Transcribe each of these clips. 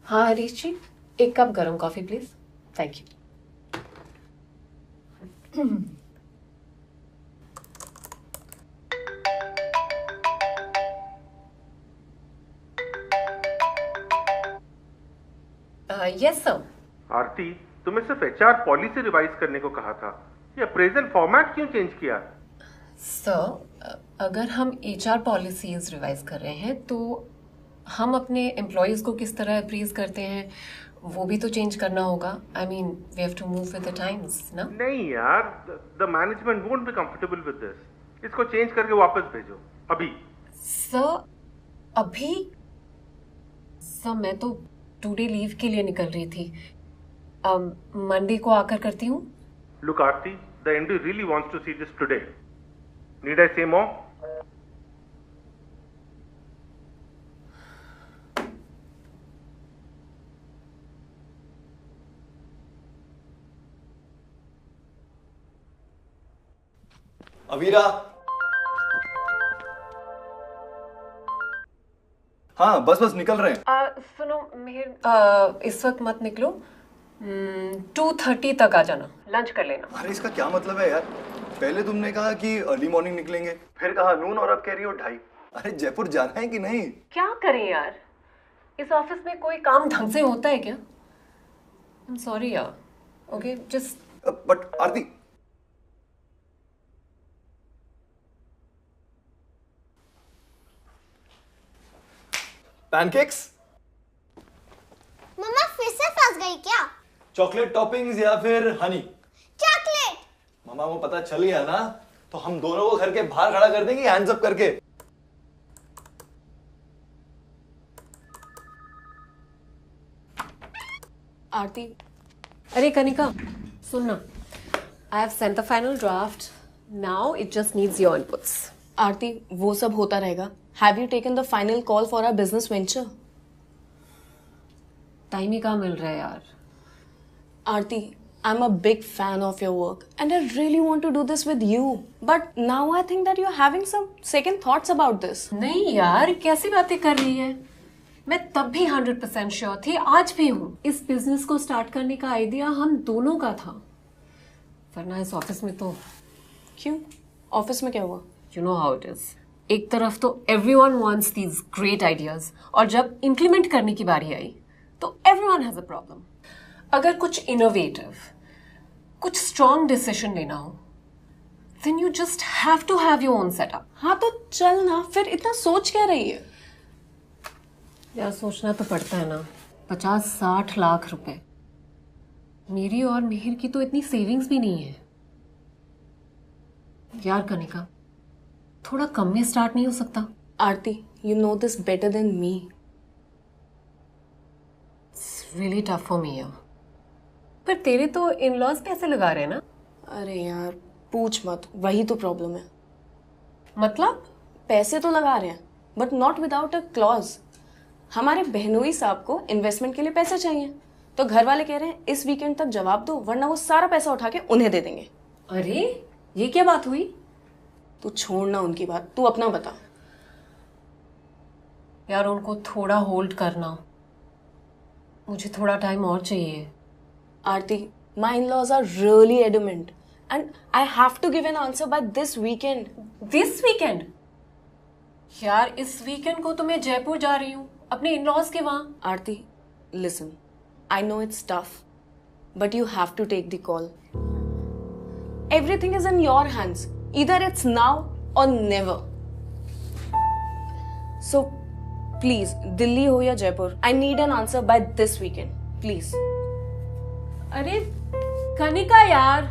हाँ हरीश जी, एक कप गरम coffee please. Thank you. Yes sir. Aarti, तुम्हें सिर्फ एचआर पॉलिसी रिवाइज करने को कहा था। ये अप्रेजल फॉर्मेट क्यों चेंज किया? सर, अगर हम एचआर पॉलिसीज रिवाइज कर रहे हैं तो हम अपने एम्प्लॉयज को किस तरह अप्रीज करते हैं वो भी तो चेंज करना होगा। I mean we have to move with the times ना। नहीं यार, the management won't be comfortable with this. इसको चेंज करके वापस भेजो अभी। सर अभी? सर मैं तो 2 डे लीव के लिए निकल रही थी। मंडे को आकर करती हूँ। Look Aarti, the MD really wants to see this today. Need I say more? Avira. हाँ बस बस निकल रहे हैं। सुनो मेहर, इस वक्त मत निकलो। 2:30 तक आ जाना, लंच कर लेना। अरे इसका क्या मतलब है यार? पहले तुमने कहा कि अर्ली मॉर्निंग निकलेंगे, फिर कहा नून, और अब कह रही हो 2:30। अरे जयपुर जाना है कि नहीं? क्या करें यार, इस ऑफिस में कोई काम ढंग से होता है क्या? आई एम सॉरी यार। Okay just. But Aarti, pancakes? मम्मा फिर से फंस गई क्या? चॉकलेट टॉपिंग्स या फिर हनी? चॉकलेट। मामा वो पता चल गया ना तो हम दोनों को घर के बाहर खड़ा कर देंगे हैंड्स अप करके। आरती, अरे कनिका सुनना, I have sent the final draft. Now it just needs your inputs. Aarti, वो सब होता रहेगा। Have you taken the final call for our business venture? Time ही कहाँ मिल रहा है यार। Aarti, I'm a big fan of your work and I really want to do this with you. But now I think that you're having some second thoughts about this. नहीं यार, कैसी बातें कर रही है? मैं तब भी 100% श्योर थी, आज भी हूँ। इस बिजनेस को स्टार्ट करने का आइडिया हम दोनों का था, वरना इस ऑफिस में तो। क्यों? ऑफिस में क्या हुआ? You know how it is. एक तरफ तो everyone wants these great ideas, और जब implement करने की बारी आई तो everyone has a problem. अगर कुछ innovative, कुछ strong decision लेना हो, then you just have to have your own setup. हाँ तो चल ना, फिर इतना सोच क्या रही है? यार सोचना तो पड़ता है ना। 50-60 लाख रुपए, मेरी और मिहिर की तो इतनी सेविंग्स भी नहीं है यार। कनिका, थोड़ा कम में स्टार्ट नहीं हो सकता? आरती, you know this better than me. It's really tough for me यार। पर तेरे तो इन-लॉज पैसे लगा रहे हैं ना? अरे यार पूछ मत, वही तो प्रॉब्लम है। मतलब? पैसे तो लगा रहे हैं but not without a clause. हमारे बहनोई साहब को इन्वेस्टमेंट के लिए पैसे चाहिए, तो घर वाले कह रहे हैं इस वीकेंड तक जवाब दो वरना वो सारा पैसा उठा के उन्हें दे देंगे। अरे ये क्या बात हुई? तू छोड़ना उनकी बात, तू अपना बता। यार उनको थोड़ा होल्ड करना, मुझे थोड़ा टाइम और चाहिए। Aarti, my in-laws are really adamant and I have to give an answer by this weekend. This weekend? यार इस वीकेंड को तो मैं जयपुर जा रही हूँ, अपने इन-लॉज के वहां। Aarti, listen, I know it's tough, but you have to take the call. Everything is in your hands. Either it's now or never. So, please, Delhi हो या Jaipur, I need an answer by this weekend. Please. अरे कनिका यार।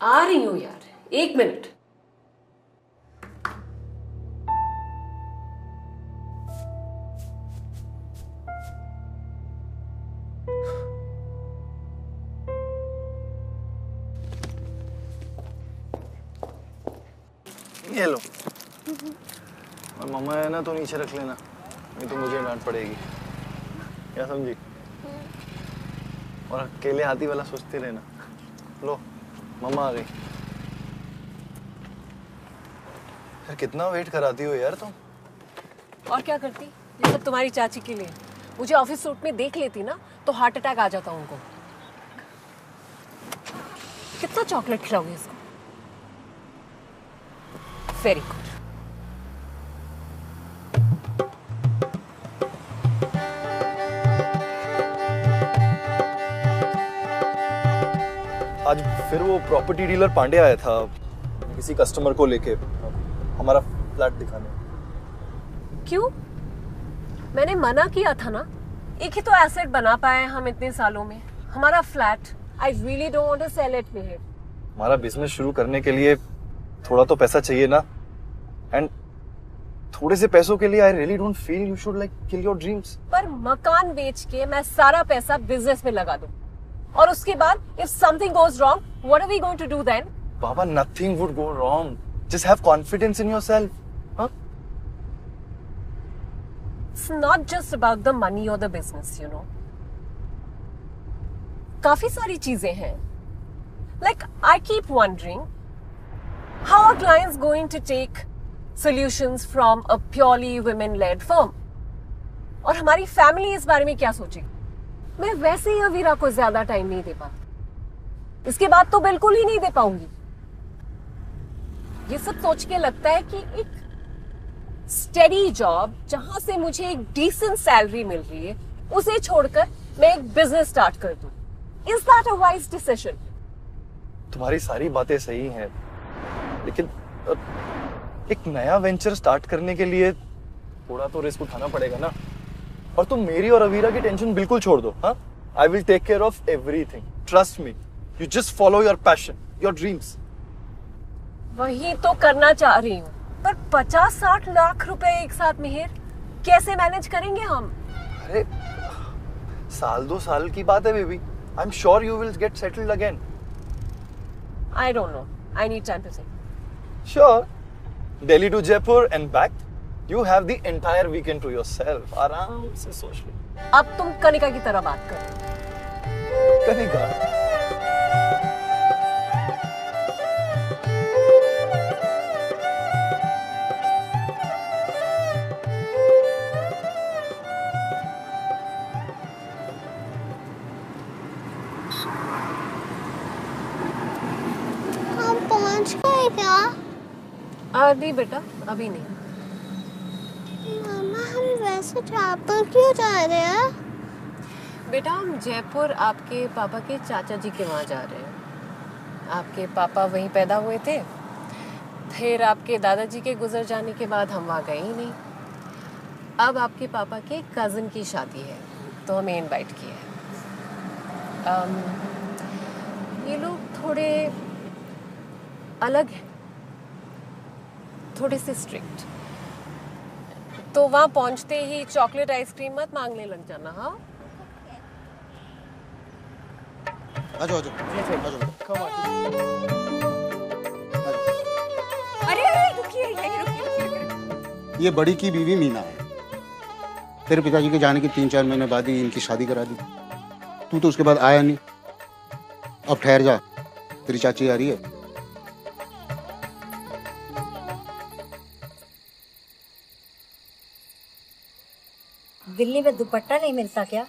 आ रही हूं यार, 1 minute. ये लो। और मम्मा है ना तो नीचे रख लेना, नहीं तो मुझे डांट पड़ेगी। क्या समझी? और अकेले हाथी वाला सोचते रहना। लो, मम्मा आ गई। यार कितना वेट कराती हो यार तुम। और क्या करती, ये सब तुम्हारी चाची के लिए। मुझे ऑफिस सूट में देख लेती ना तो हार्ट अटैक आ जाता उनको। कितना चॉकलेट खिलाओगे इसको? Very good. आज फिर वो प्रॉपर्टी डीलर पांडे आया था किसी कस्टमर को लेके हमारा फ्लैट दिखाने। क्यों? मैंने मना किया था ना। एक ही तो एसेट बना पाए हम इतने सालों में, हमारा flat. I really don't want to sell it Mihir. हमारा बिजनेस शुरू करने के लिए थोड़ा तो पैसा चाहिए ना, एंड थोड़े से पैसों के लिए आई really don't feel you should like kill your dreams. पर मकान बेच के मैं सारा पैसा बिजनेस में लगा दूं, और उसके बाद if something goes wrong, what are we going to do then? बाबा, nothing would go wrong, just have confidence in yourself. It's not just about the money or the business, you know. काफी सारी चीजें हैं. Like, I keep wondering, how are clients going to take solutions from a purely women-led firm? और हमारी family इस बारे में क्या सोचेगी? मैं वैसे ही अवीरा को ज्यादा टाइम नहीं दे पाती. इसके बाद तो बिल्कुल ही नहीं दे पाऊंगी. ये सब सोच के लगता है कि एक स्टेडी जॉब जहां से मुझे एक डिसेंट सैलरी मिल रही है, उसे छोड़कर मैं एक बिजनेस स्टार्ट कर दूं. Is that a wise decision? तुम्हारी सारी बातें सही हैं, लेकिन एक नया वेंचर स्टार्ट करने के लिए थोड़ा तो रिस्क उठाना पड़ेगा ना. और तुम मेरी और अवीरा की टेंशन बिल्कुल छोड़ दो. हाँ, I will take care of everything. Trust me. You just follow your passion, your dreams. वही तो करना चाह रही हूँ, पर 50-60 लाख रुपए एक साथ मिहिर कैसे मैनेज करेंगे हम? अरे साल 2 साल की बात है baby. I am sure you will get settled again. I don't know, I need time to think. Sure. Delhi to Jaipur and back. You have the entire weekend to yourself. आराम से सोच लो. अब तुम कनिका की तरह बात करो. कनिका? पहुंच गए क्या? अभी बेटा, अभी नहीं. मामा, हम वैसे जयपुर क्यों जा रहे हैं? बेटा, हम जयपुर आपके पापा के चाचा जी के वहाँ जा रहे हैं. आपके पापा वहीं पैदा हुए थे. फिर आपके दादाजी के गुजर जाने के बाद हम वहाँ गए ही नहीं. अब आपके पापा के कज़न की शादी है, तो हमें इनवाइट किया है. ये लोग थोड़े अलग है, थोड़े से स्ट्रिक्ट. तो वहां पहुंचते ही चॉकलेट आइसक्रीम मत मांगने लग जाना. हाँ, आ जाओ आ जाओ. अरे रुकिए, रुकिए. ये बड़ी की बीवी मीना है. तेरे पिताजी के जाने के 3-4 महीने बाद ही इनकी शादी करा दी. तू तो उसके बाद आया नहीं. अब ठहर जा, तेरी चाची आ रही है. दिल्ली में दुपट्टा नहीं मिलता क्या?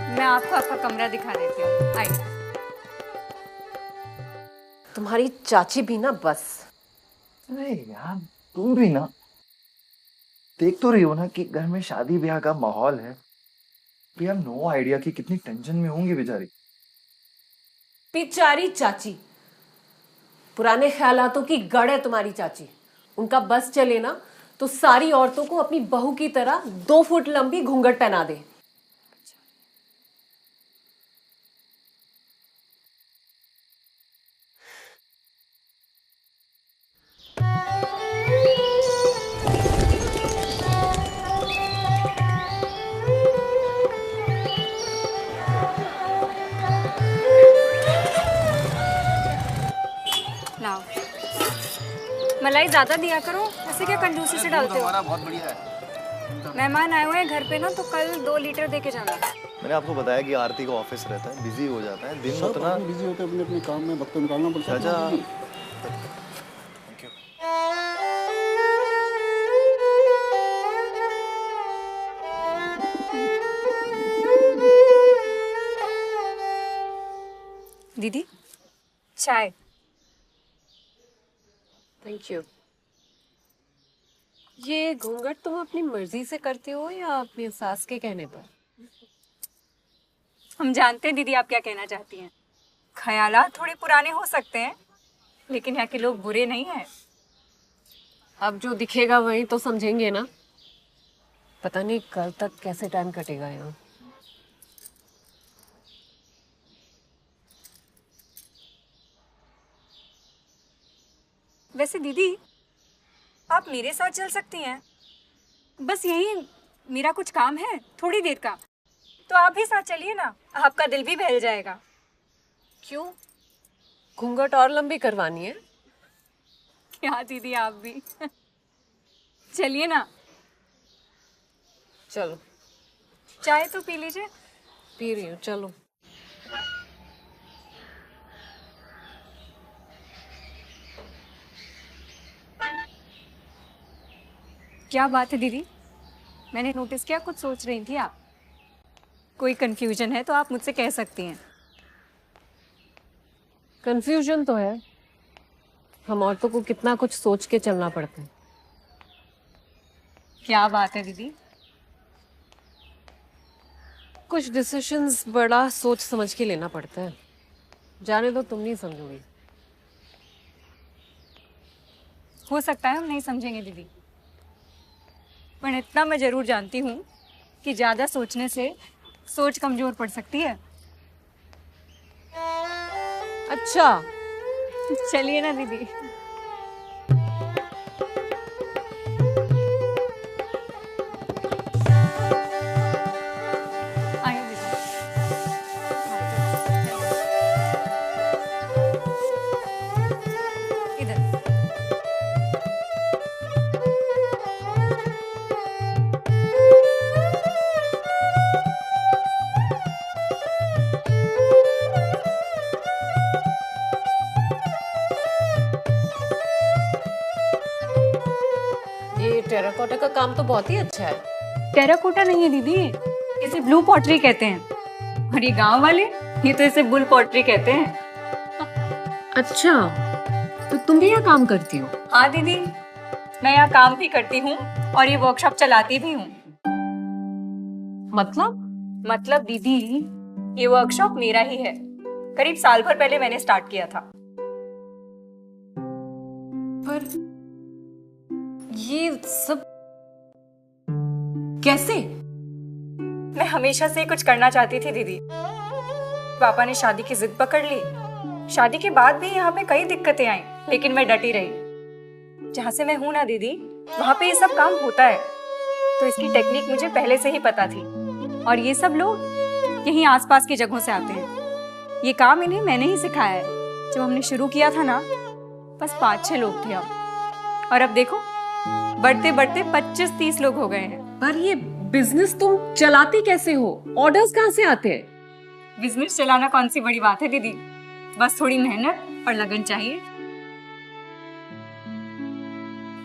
मैं आपको आपका कमरा दिखा देती हूँ. आइए. तुम्हारी चाची भी ना बस. अरे यार, तुम भी ना. देख तो रही हो ना कि घर में शादी ब्याह का माहौल है. वी हैव नो आइडिया कि कितनी टेंशन में होंगी बेचारी। बेचारी चाची, पुराने ख्यालातों की गढ़ है तुम्हारी चाची। उनका बस चले ना तो सारी औरतों को अपनी बहू की तरह 2 फुट लंबी घूंघट पहना दे। लाओ, मलाई ज्यादा दिया करो, ऐसे क्या कंजूसी से डालते हो? बहुत बढ़िया है। मेहमान आए हुए हैं घर पे ना, तो कल 2 लीटर दे के जाना। मैंने आपको बताया कि आरती का ऑफिस रहता है, बिजी हो जाता है दिन में, उतना बिजी होते हैं अपने अपने काम में, वक्त निकालना पड़ता है। Thank you. दीदी चाय। Thank you. ये घूंघट तुम अपनी मर्जी से करते हो या अपनी सास के कहने पर? हम जानते हैं दीदी आप क्या कहना चाहती हैं। ख्यालात थोड़े पुराने हो सकते हैं, लेकिन यहाँ के लोग बुरे नहीं हैं। अब जो दिखेगा वही तो समझेंगे ना। पता नहीं कल तक कैसे टाइम कटेगा यहाँ। वैसे दीदी आप मेरे साथ चल सकती हैं, बस यही मेरा कुछ काम है थोड़ी देर का, तो आप भी साथ चलिए ना, आपका दिल भी बहल जाएगा। क्यों, घूंघट और लंबी करवानी है क्या दीदी आप भी चलिए ना। चलो, चाय तो पी लीजिए। पी रही हूँ, चलो। क्या बात है दीदी, मैंने नोटिस किया कुछ सोच रही थी आप। कोई कंफ्यूजन है तो आप मुझसे कह सकती हैं। कंफ्यूजन तो है, हम औरतों को कितना कुछ सोच के चलना पड़ता है। क्या बात है दीदी? कुछ डिसीजंस बड़ा सोच समझ के लेना पड़ता है। जाने दो, तुम नहीं समझोगी। हो सकता है हम नहीं समझेंगे दीदी, पर इतना मैं जरूर जानती हूँ कि ज्यादा सोचने से सोच कमजोर पड़ सकती है। अच्छा, चलिए ना दीदी। आइए दीदी। इधर। ये टेराकोटा का काम तो बहुत ही अच्छा है। टेराकोटा नहीं है दीदी, इसे ब्लू पॉटरी कहते हैं, और ये गांव वाले ये तो इसे बुल पॉटरी कहते हैं। अच्छा, तो तुम भी यहाँ काम करती हो? हाँ दीदी, मैं यहाँ काम भी करती हूँ और ये वर्कशॉप चलाती भी हूँ। मतलब दीदी ये वर्कशॉप मेरा ही है। करीब साल भर पहले मैंने स्टार्ट किया था। पर ये सब कैसे? मैं हमेशा से कुछ करना चाहती थी दीदी। पापा ने शादी की जिद पकड़ ली। शादी के बाद भी यहाँ पे कई दिक्कतें आई, लेकिन मैं डटी रही। जहाँ से मैं हूँ ना दीदी, वहाँ पे ये सब काम होता है, तो इसकी टेक्निक मुझे पहले से ही पता थी। और ये सब लोग यहीं आसपास की जगहों से आते हैं। ये काम इन्हें मैंने ही सिखाया है। जब हमने शुरू किया था ना, बस 5-6 लोग थे अब, और अब देखो बढ़ते बढ़ते 25-30 लोग हो गए हैं। पर ये बिजनेस तुम चलाती कैसे हो? ऑर्डर्स कहाँ से आते हैं? बिजनेस चलाना कौन सी बड़ी बात है दीदी, बस थोड़ी मेहनत और लगन चाहिए।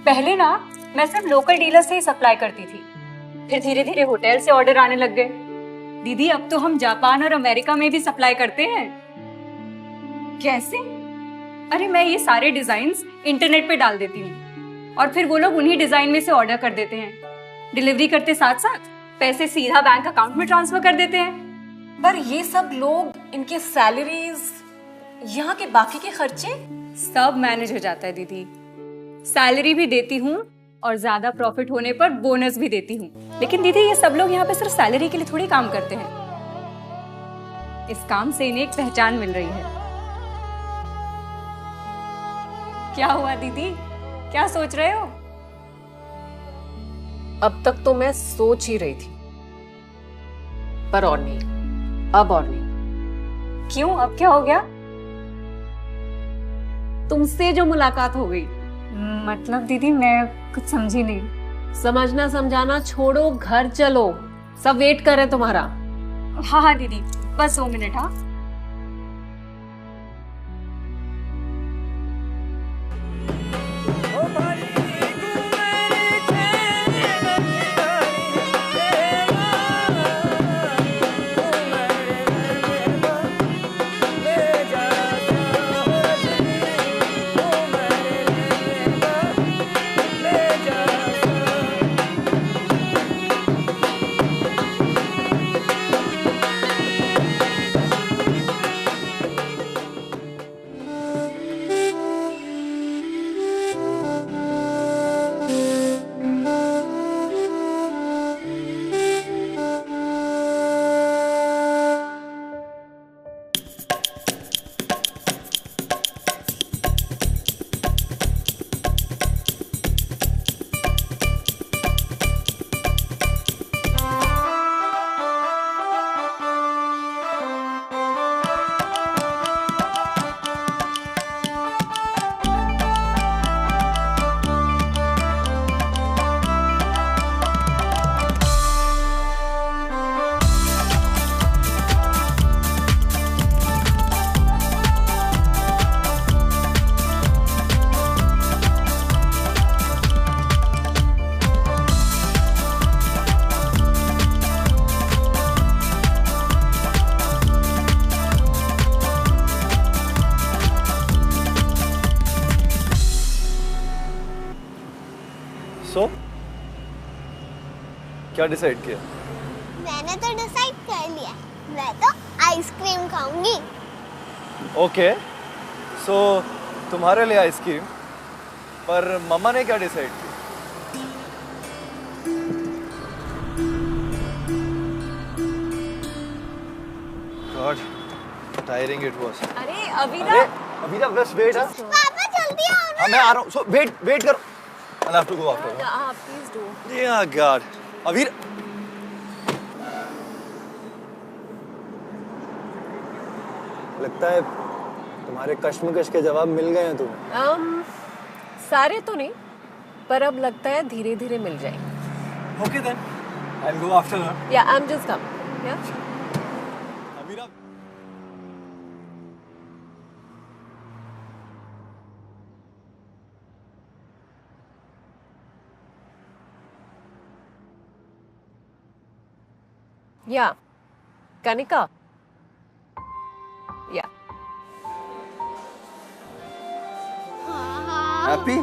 पहले ना मैं सिर्फ लोकल डीलर से ही सप्लाई करती थी, फिर धीरे धीरे होटल से ऑर्डर आने लग गए। दीदी अब तो हम जापान और अमेरिका में भी सप्लाई करते हैं। कैसे? अरे मैं ये सारे डिजाइन्स इंटरनेट पे डाल देती हूँ और फिर वो लोग उन्हीं डिजाइन में से ऑर्डर कर देते हैं। डिलीवरी करते साथ साथ पैसे सीधा बैंक अकाउंट में ट्रांसफर कर देते हैं। पर ये सब लोग, इनके सैलरीज, यहाँ के बाकी के खर्चे सब मैनेज हो जाता है दीदी। सैलरी भी देती हूँ और ज्यादा प्रॉफिट होने पर बोनस भी देती हूँ। लेकिन दीदी ये सब लोग यहाँ पे सिर्फ सैलरी के लिए थोड़ी काम करते हैं। इस काम से इन्हें एक पहचान मिल रही है। क्या हुआ दीदी, क्या सोच रहे हो? अब तक तो मैं सोच ही रही थी, पर और नहीं, अब और नहीं। क्यों, अब क्या हो गया? तुमसे जो मुलाकात हो गई। मतलब दीदी मैं कुछ समझी नहीं। समझना समझाना छोड़ो, घर चलो, सब वेट कर रहे हैं तुम्हारा। हाँ हाँ दीदी, बस 2 मिनट। हाँ So? क्या डिसाइड किया? मैंने तो डिसाइड कर लिया, मैं तो आइसक्रीम खाऊंगी। ओके, सो तुम्हारे लिए आइसक्रीम, पर मम्मा ने क्या डिसाइड किया? God, tiring it was. अरे अवीरा, बस वेट। पापा जल्दी आओ ना। हाँ मैं आ रहा हूँ। So वेट करो। I'll have to go after. हाँ प्लीज डू। Yeah, God. अवीर। लगता है तुम्हारे कश्मकश के जवाब मिल गए हैं तुम्हें। सारे तो नहीं, पर अब लगता है धीरे धीरे मिल जाएंगे। Okay then. I'll go after her. Yeah, I'm just coming. Yeah. Avira. Yeah. Kanika. Yeah. Happy?